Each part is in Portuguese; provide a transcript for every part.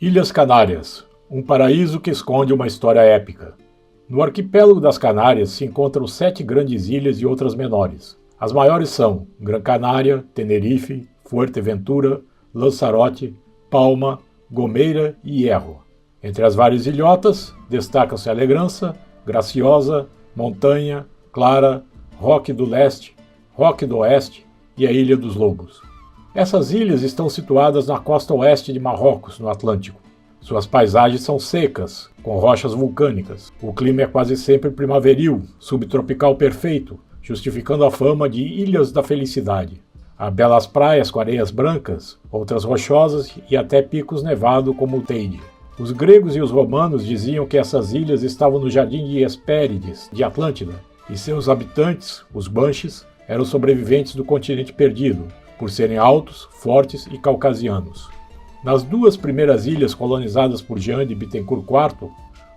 Ilhas Canárias, um paraíso que esconde uma história épica. No arquipélago das Canárias se encontram 7 grandes ilhas e outras menores. As maiores são Gran Canária, Tenerife, Fuerteventura, Lanzarote, Palma, Gomeira e Hierro. Entre as várias ilhotas, destacam-se Alegrança, Graciosa, Montanha, Clara, Roque do Leste, Roque do Oeste e a Ilha dos Lobos. Essas ilhas estão situadas na costa oeste de Marrocos, no Atlântico. Suas paisagens são secas, com rochas vulcânicas. O clima é quase sempre primaveril, subtropical perfeito, justificando a fama de Ilhas da Felicidade. Há belas praias com areias brancas, outras rochosas e até picos nevados como o Teide. Os gregos e os romanos diziam que essas ilhas estavam no jardim de Hespérides, de Atlântida, e seus habitantes, os Banches, eram sobreviventes do continente perdido, por serem altos, fortes e caucasianos. Nas 2 primeiras ilhas colonizadas por Jean de Bittencourt IV,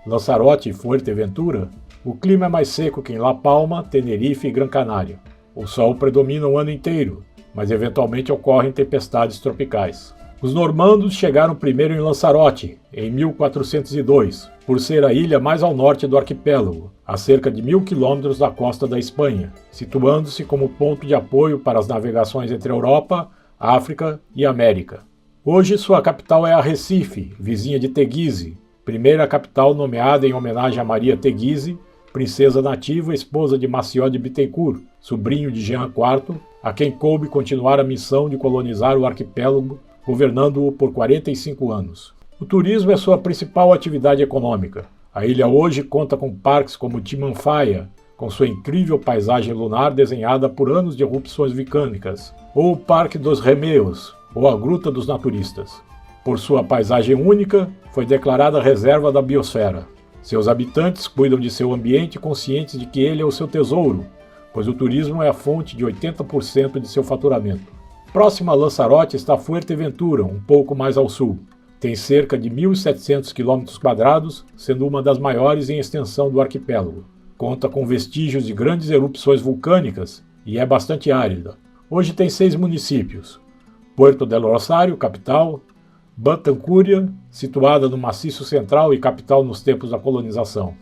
Lanzarote e Fuerteventura, o clima é mais seco que em La Palma, Tenerife e Gran Canária. O sol predomina o ano inteiro, mas eventualmente ocorrem tempestades tropicais. Os normandos chegaram primeiro em Lanzarote, em 1402, por ser a ilha mais ao norte do arquipélago, a cerca de 1000 quilômetros da costa da Espanha, situando-se como ponto de apoio para as navegações entre Europa, África e América. Hoje sua capital é Arrecife, vizinha de Teguise, primeira capital nomeada em homenagem a Maria Teguise, princesa nativa e esposa de Maciot de Bittencourt, sobrinho de Jean IV, a quem coube continuar a missão de colonizar o arquipélago, governando-o por 45 anos. O turismo é sua principal atividade econômica. A ilha hoje conta com parques como Timanfaya, com sua incrível paisagem lunar desenhada por anos de erupções vulcânicas, ou o Parque dos Remeus, ou a Gruta dos Naturistas. Por sua paisagem única, foi declarada reserva da biosfera. Seus habitantes cuidam de seu ambiente conscientes de que ele é o seu tesouro, pois o turismo é a fonte de 80% de seu faturamento. Próxima a Lanzarote está Fuerteventura, um pouco mais ao sul. Tem cerca de 1.700 km², sendo uma das maiores em extensão do arquipélago. Conta com vestígios de grandes erupções vulcânicas e é bastante árida. Hoje tem 6 municípios: Puerto del Rosario, capital; Betancúria, situada no Maciço Central e capital nos tempos da colonização.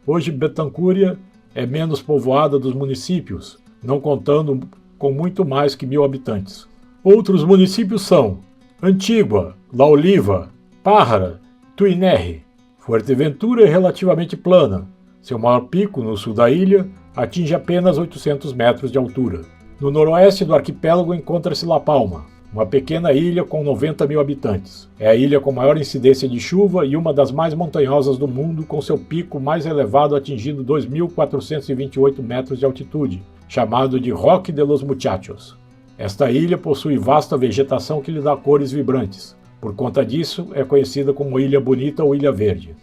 Hoje Betancúria é menos povoada dos municípios, não contando com muito mais que 1000 habitantes. Outros municípios são Antígua, La Oliva, Pájara, Tuinerre. Fuerteventura é relativamente plana. Seu maior pico, no sul da ilha, atinge apenas 800 metros de altura. No noroeste do arquipélago encontra-se La Palma, uma pequena ilha com 90.000 habitantes. É a ilha com maior incidência de chuva e uma das mais montanhosas do mundo, com seu pico mais elevado atingindo 2.428 metros de altitude, chamado de Roque de los Muchachos. Esta ilha possui vasta vegetação que lhe dá cores vibrantes. Por conta disso, é conhecida como Ilha Bonita ou Ilha Verde.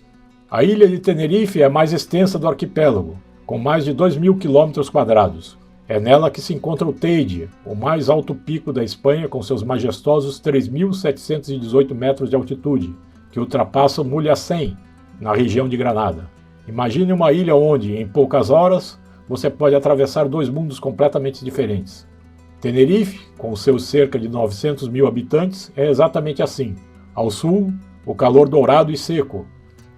A ilha de Tenerife é a mais extensa do arquipélago, com mais de 2.000 km². É nela que se encontra o Teide, o mais alto pico da Espanha, com seus majestosos 3.718 metros de altitude, que ultrapassa o Mulhacén, na região de Granada. Imagine uma ilha onde, em poucas horas, você pode atravessar 2 mundos completamente diferentes. Tenerife, com seus cerca de 900.000 habitantes, é exatamente assim. Ao sul, o calor dourado e seco.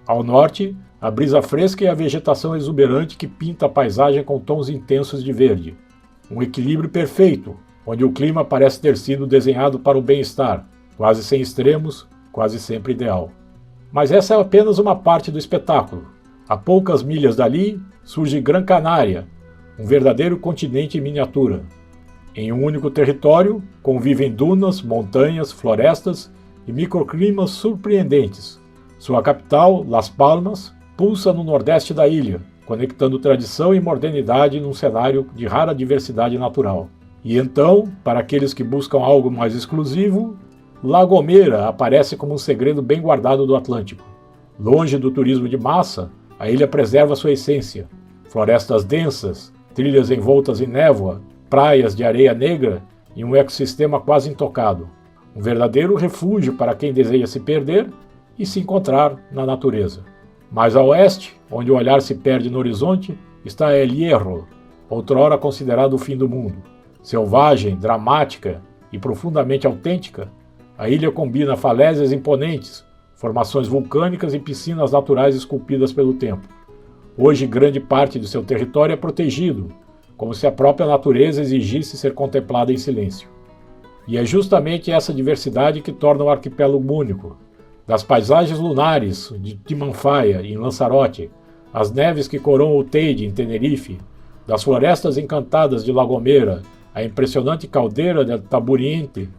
Ao norte, a brisa fresca e a vegetação exuberante que pinta a paisagem com tons intensos de verde. Um equilíbrio perfeito, onde o clima parece ter sido desenhado para o bem-estar, quase sem extremos, quase sempre ideal. Mas essa é apenas uma parte do espetáculo. A poucas milhas dali surge Gran Canária, um verdadeiro continente em miniatura. Em um único território, convivem dunas, montanhas, florestas e microclimas surpreendentes. Sua capital, Las Palmas, pulsa no nordeste da ilha, conectando tradição e modernidade num cenário de rara diversidade natural. E então, para aqueles que buscam algo mais exclusivo, La Gomera aparece como um segredo bem guardado do Atlântico. Longe do turismo de massa, a ilha preserva sua essência. Florestas densas, trilhas envoltas em névoa, praias de areia negra e um ecossistema quase intocado. Um verdadeiro refúgio para quem deseja se perder e se encontrar na natureza. Mais a oeste, onde o olhar se perde no horizonte, está El Hierro, outrora considerado o fim do mundo. Selvagem, dramática e profundamente autêntica, a ilha combina falésias imponentes formações vulcânicas e piscinas naturais esculpidas pelo tempo. Hoje, grande parte de seu território é protegido, como se a própria natureza exigisse ser contemplada em silêncio. E é justamente essa diversidade que torna o arquipélago único. Das paisagens lunares de Timanfaya, em Lanzarote, as neves que coroam o Teide, em Tenerife, das florestas encantadas de La Gomera, a impressionante caldeira de Taburiente,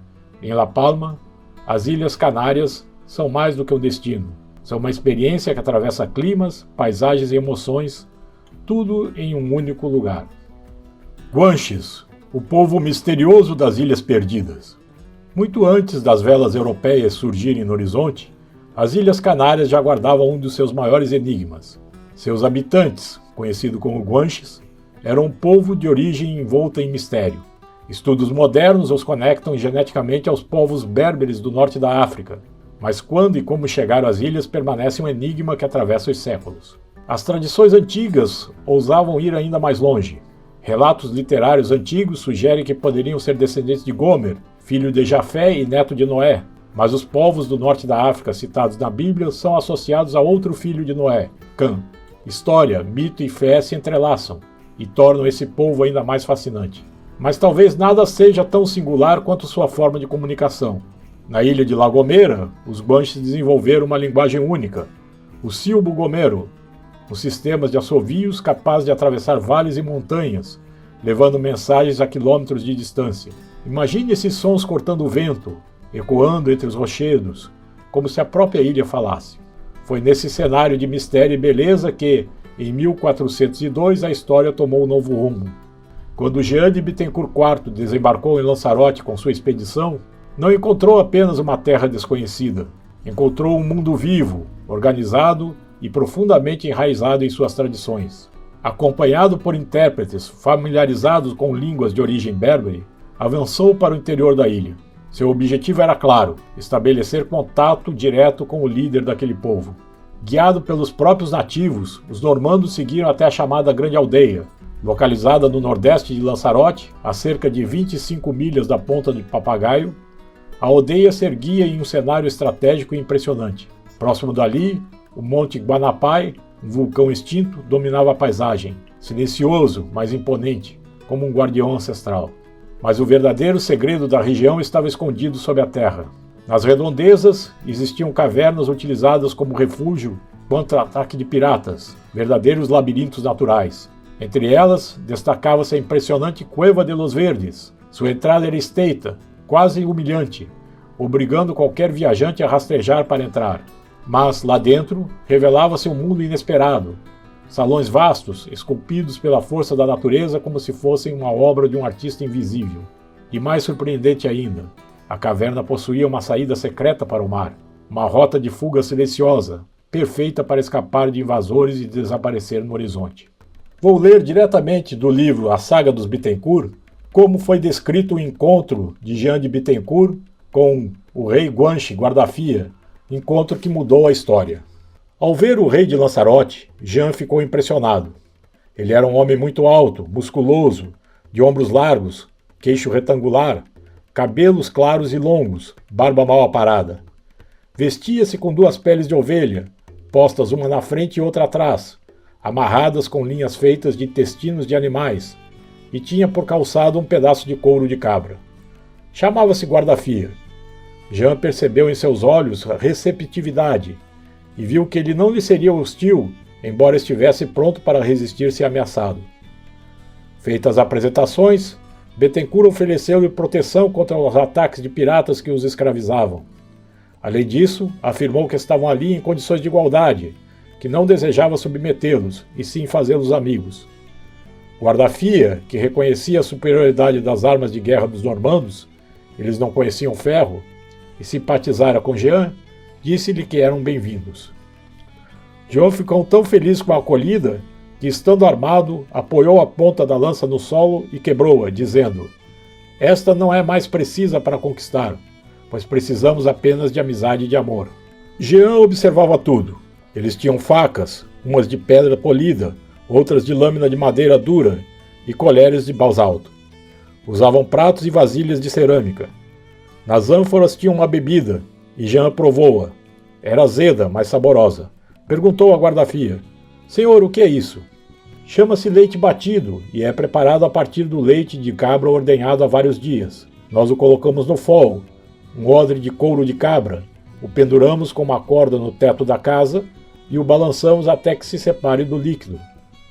em La Palma, as Ilhas Canárias são mais do que um destino. São uma experiência que atravessa climas, paisagens e emoções, tudo em um único lugar. Guanches, o povo misterioso das Ilhas Perdidas. Muito antes das velas europeias surgirem no horizonte, as Ilhas Canárias já guardavam um dos seus maiores enigmas. Seus habitantes, conhecidos como Guanches, eram um povo de origem envolta em mistério. Estudos modernos os conectam geneticamente aos povos berberes do norte da África, mas quando e como chegaram às ilhas permanece um enigma que atravessa os séculos. As tradições antigas ousavam ir ainda mais longe. Relatos literários antigos sugerem que poderiam ser descendentes de Gomer, filho de Jafé e neto de Noé, mas os povos do norte da África citados na Bíblia são associados a outro filho de Noé, Cã. História, mito e fé se entrelaçam e tornam esse povo ainda mais fascinante. Mas talvez nada seja tão singular quanto sua forma de comunicação. Na ilha de La Gomera, os Guanches desenvolveram uma linguagem única, o silbo gomero, os sistemas de assovios capazes de atravessar vales e montanhas, levando mensagens a quilômetros de distância. Imagine esses sons cortando o vento, ecoando entre os rochedos, como se a própria ilha falasse. Foi nesse cenário de mistério e beleza que, em 1402, a história tomou um novo rumo. Quando Jean de Bittencourt IV desembarcou em Lanzarote com sua expedição, não encontrou apenas uma terra desconhecida, encontrou um mundo vivo, organizado e profundamente enraizado em suas tradições. Acompanhado por intérpretes familiarizados com línguas de origem berbere, avançou para o interior da ilha. Seu objetivo era claro: estabelecer contato direto com o líder daquele povo. Guiado pelos próprios nativos, os normandos seguiram até a chamada Grande Aldeia, localizada no nordeste de Lanzarote, a cerca de 25 milhas da Ponta de Papagaio. A aldeia se erguia em um cenário estratégico e impressionante. Próximo dali, o Monte Guanapai, um vulcão extinto, dominava a paisagem, silencioso, mas imponente, como um guardião ancestral. Mas o verdadeiro segredo da região estava escondido sob a terra. Nas redondezas existiam cavernas utilizadas como refúgio contra ataque de piratas, verdadeiros labirintos naturais. Entre elas, destacava-se a impressionante Cueva de los Verdes. Sua entrada era estreita, quase humilhante, obrigando qualquer viajante a rastejar para entrar. Mas, lá dentro, revelava-se um mundo inesperado. Salões vastos, esculpidos pela força da natureza como se fossem uma obra de um artista invisível. E mais surpreendente ainda, a caverna possuía uma saída secreta para o mar, uma rota de fuga silenciosa, perfeita para escapar de invasores e desaparecer no horizonte. Vou ler diretamente do livro A Saga dos Bittencourt como foi descrito o encontro de Jean de Bittencourt com o rei Guanche Guardafia, encontro que mudou a história. Ao ver o rei de Lanzarote, Jean ficou impressionado. Ele era um homem muito alto, musculoso, de ombros largos, queixo retangular, cabelos claros e longos, barba mal aparada. Vestia-se com 2 peles de ovelha, postas uma na frente e outra atrás, amarradas com linhas feitas de intestinos de animais, e tinha por calçado um pedaço de couro de cabra. Chamava-se Guardafia. Jean percebeu em seus olhos receptividade e viu que ele não lhe seria hostil, embora estivesse pronto para resistir se ameaçado. Feitas as apresentações, Bittencourt ofereceu-lhe proteção contra os ataques de piratas que os escravizavam. Além disso, afirmou que estavam ali em condições de igualdade, que não desejava submetê-los, e sim fazê-los amigos. Guardafia, que reconhecia a superioridade das armas de guerra dos normandos, eles não conheciam ferro, e simpatizara com Jean, disse-lhe que eram bem-vindos. Jean ficou tão feliz com a acolhida que, estando armado, apoiou a ponta da lança no solo e quebrou-a, dizendo: "Esta não é mais precisa para conquistar, pois precisamos apenas de amizade e de amor." Jean observava tudo. Eles tinham facas, umas de pedra polida, outras de lâmina de madeira dura e colheres de basalto. Usavam pratos e vasilhas de cerâmica. Nas ânforas tinha uma bebida, e Jean provou-a. Era azeda, mas saborosa. Perguntou a guarda-fia: Senhor, o que é isso? Chama-se leite batido e é preparado a partir do leite de cabra ordenhado há vários dias. Nós o colocamos no fogo, um odre de couro de cabra, o penduramos com uma corda no teto da casa e o balançamos até que se separe do líquido.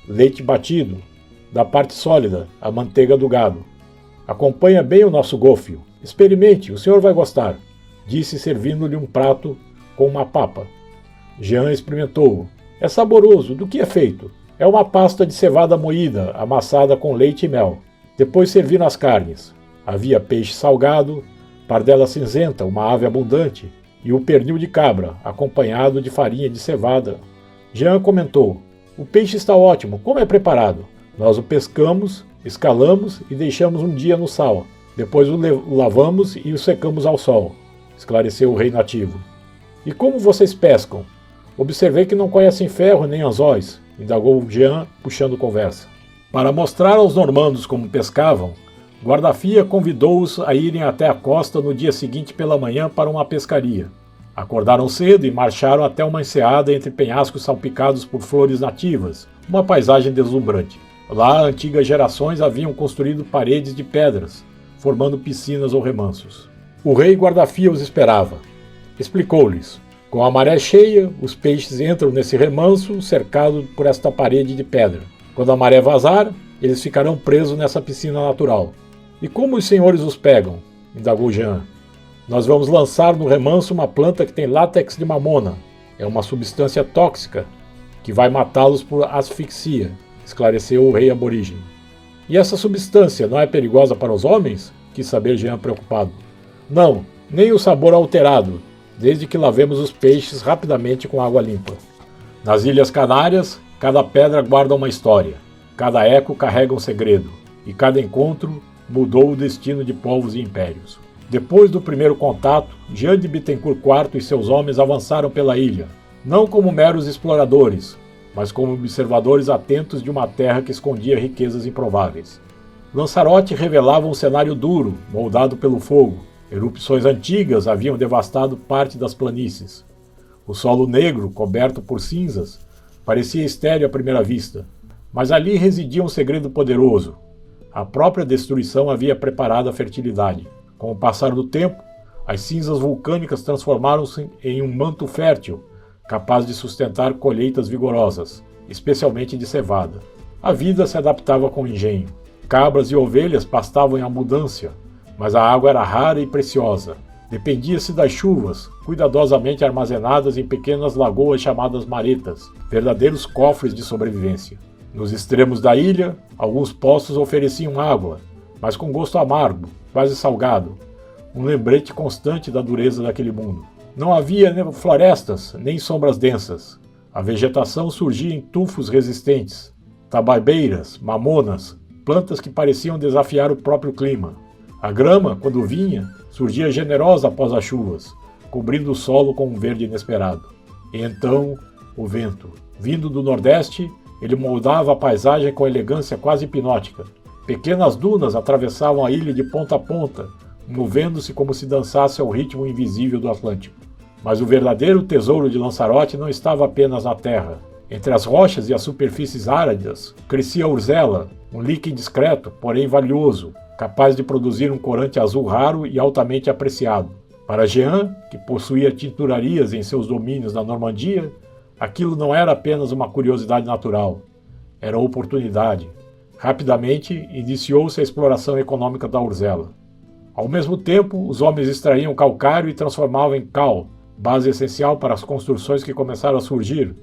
Leite batido, da parte sólida, a manteiga do gado. Acompanha bem o nosso gofio. Experimente, o senhor vai gostar, disse servindo-lhe um prato com uma papa. Jean experimentou-o. É saboroso. Do que é feito? É uma pasta de cevada moída, amassada com leite e mel. Depois serviram as carnes. Havia peixe salgado, pardela cinzenta, uma ave abundante, e o pernil de cabra, acompanhado de farinha de cevada. Jean comentou: o peixe está ótimo, como é preparado? Nós o pescamos, escalamos e deixamos um dia no sal. Depois o lavamos e o secamos ao sol, esclareceu o rei nativo. E como vocês pescam? Observei que não conhecem ferro nem anzóis, indagou Jean, puxando conversa. Para mostrar aos normandos como pescavam, Guarda-Fia convidou-os a irem até a costa no dia seguinte pela manhã para uma pescaria. Acordaram cedo e marcharam até uma enseada entre penhascos salpicados por flores nativas, uma paisagem deslumbrante. Lá, antigas gerações haviam construído paredes de pedras, formando piscinas ou remansos. O rei Guarda-Fia os esperava. Explicou-lhes: com a maré cheia, os peixes entram nesse remanso cercado por esta parede de pedra. Quando a maré vazar, eles ficarão presos nessa piscina natural. E como os senhores os pegam? Indagou Jean. Nós vamos lançar no remanso uma planta que tem látex de mamona. É uma substância tóxica que vai matá-los por asfixia, esclareceu o rei aborígene. E essa substância não é perigosa para os homens? Quis saber Jean preocupado. Não, nem o sabor alterado, desde que lavemos os peixes rapidamente com água limpa. Nas Ilhas Canárias, cada pedra guarda uma história, cada eco carrega um segredo, e cada encontro mudou o destino de povos e impérios. Depois do primeiro contato, Jean de Bittencourt IV e seus homens avançaram pela ilha, não como meros exploradores, mas como observadores atentos de uma terra que escondia riquezas improváveis. Lanzarote revelava um cenário duro, moldado pelo fogo. Erupções antigas haviam devastado parte das planícies. O solo negro, coberto por cinzas, parecia estéril à primeira vista, mas ali residia um segredo poderoso. A própria destruição havia preparado a fertilidade. Com o passar do tempo, as cinzas vulcânicas transformaram-se em um manto fértil, capaz de sustentar colheitas vigorosas, especialmente de cevada. A vida se adaptava com engenho. Cabras e ovelhas pastavam em abundância, mas a água era rara e preciosa. Dependia-se das chuvas, cuidadosamente armazenadas em pequenas lagoas chamadas maretas, verdadeiros cofres de sobrevivência. Nos extremos da ilha, alguns poços ofereciam água, mas com gosto amargo, quase salgado, um lembrete constante da dureza daquele mundo. Não havia florestas, nem sombras densas. A vegetação surgia em tufos resistentes, tababeiras, mamonas, plantas que pareciam desafiar o próprio clima. A grama, quando vinha, surgia generosa após as chuvas, cobrindo o solo com um verde inesperado. E então, o vento. Vindo do nordeste, ele moldava a paisagem com elegância quase hipnótica. Pequenas dunas atravessavam a ilha de ponta a ponta, movendo-se como se dançasse ao ritmo invisível do Atlântico. Mas o verdadeiro tesouro de Lanzarote não estava apenas na terra. Entre as rochas e as superfícies áridas, crescia a urzela, um líquen discreto, porém valioso, capaz de produzir um corante azul raro e altamente apreciado. Para Jean, que possuía tinturarias em seus domínios na Normandia, aquilo não era apenas uma curiosidade natural, era oportunidade. Rapidamente, iniciou-se a exploração econômica da urzela. Ao mesmo tempo, os homens extraíam calcário e transformavam em cal, base essencial para as construções que começaram a surgir,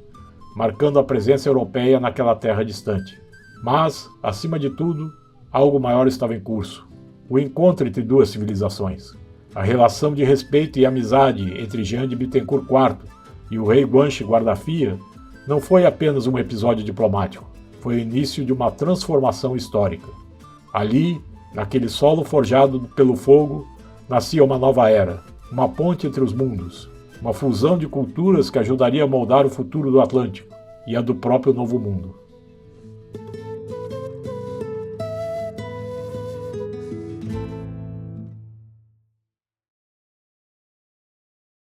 marcando a presença europeia naquela terra distante. Mas, acima de tudo, algo maior estava em curso. O encontro entre duas civilizações. A relação de respeito e amizade entre Jean de Bittencourt IV e o rei Guanche Guarda-Fia não foi apenas um episódio diplomático. Foi o início de uma transformação histórica. Ali, naquele solo forjado pelo fogo, nascia uma nova era, uma ponte entre os mundos, uma fusão de culturas que ajudaria a moldar o futuro do Atlântico e a do próprio Novo Mundo.